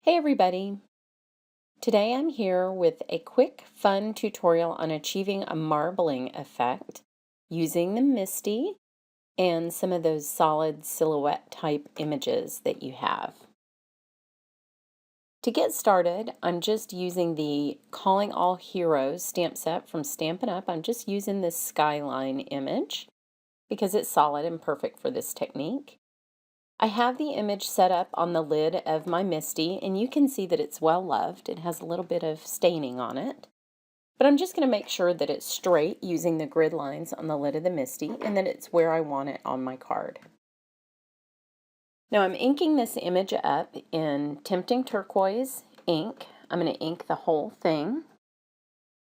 Hey everybody! Today I'm here with a quick, fun tutorial on achieving a marbling effect using the MISTI and some of those solid silhouette type images that you have. To get started, I'm just using the Calling All Heroes stamp set from Stampin' Up. I'm just using this skyline image because it's solid and perfect for this technique. I have the image set up on the lid of my MISTI, and you can see that it's well loved. It has a little bit of staining on it. But I'm just going to make sure that it's straight using the grid lines on the lid of the MISTI and that it's where I want it on my card. Now I'm inking this image up in Tempting Turquoise ink. I'm going to ink the whole thing.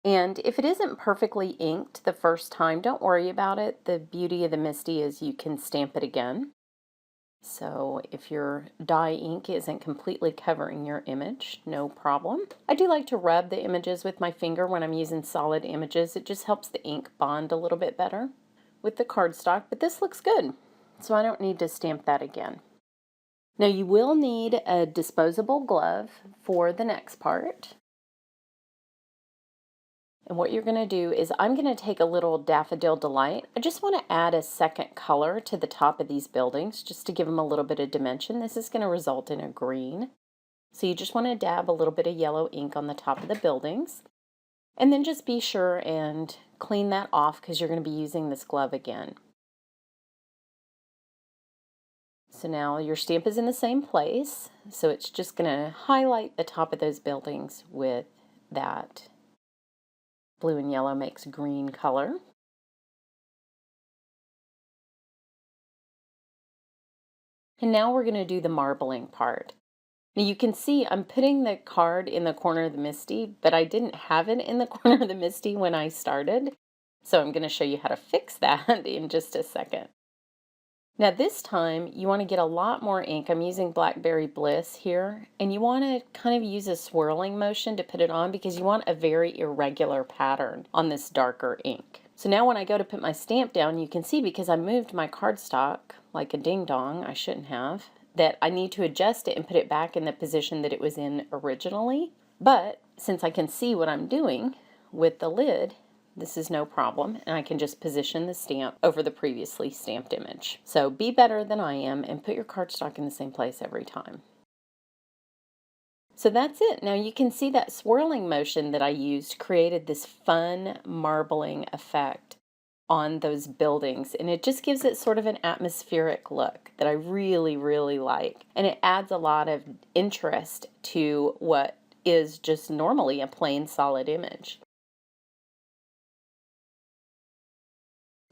And if it isn't perfectly inked the first time, don't worry about it. The beauty of the MISTI is you can stamp it again. So if your dye ink isn't completely covering your image, no problem. I do like to rub the images with my finger when I'm using solid images. It just helps the ink bond a little bit better with the cardstock, but this looks good, so I don't need to stamp that again. Now you will need a disposable glove for the next part. And what you're going to do is I'm going to take a little Daffodil Delight. I just want to add a second color to the top of these buildings just to give them a little bit of dimension. This is going to result in a green. So you just want to dab a little bit of yellow ink on the top of the buildings. And then just be sure and clean that off because you're going to be using this glove again. So now your stamp is in the same place. So it's just going to highlight the top of those buildings with that blue and yellow makes green color. And now we're going to do the marbling part. Now you can see I'm putting the card in the corner of the MISTI, but I didn't have it in the corner of the MISTI when I started. So I'm going to show you how to fix that in just a second. Now this time you want to get a lot more ink. I'm using Blackberry Bliss here, and you want to kind of use a swirling motion to put it on because you want a very irregular pattern on this darker ink. So now when I go to put my stamp down, you can see because I moved my cardstock like a ding-dong, I shouldn't have, that I need to adjust it and put it back in the position that it was in originally. But since I can see what I'm doing with the lid, this is no problem, and I can just position the stamp over the previously stamped image. So be better than I am and put your cardstock in the same place every time. So that's it. Now you can see that swirling motion that I used created this fun marbling effect on those buildings, and it just gives it sort of an atmospheric look that I really, really like. And it adds a lot of interest to what is just normally a plain solid image.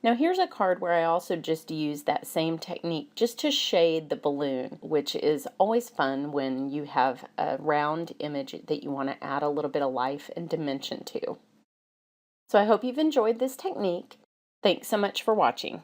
Now here's a card where I also just use that same technique just to shade the balloon, which is always fun when you have a round image that you want to add a little bit of life and dimension to. So I hope you've enjoyed this technique. Thanks so much for watching.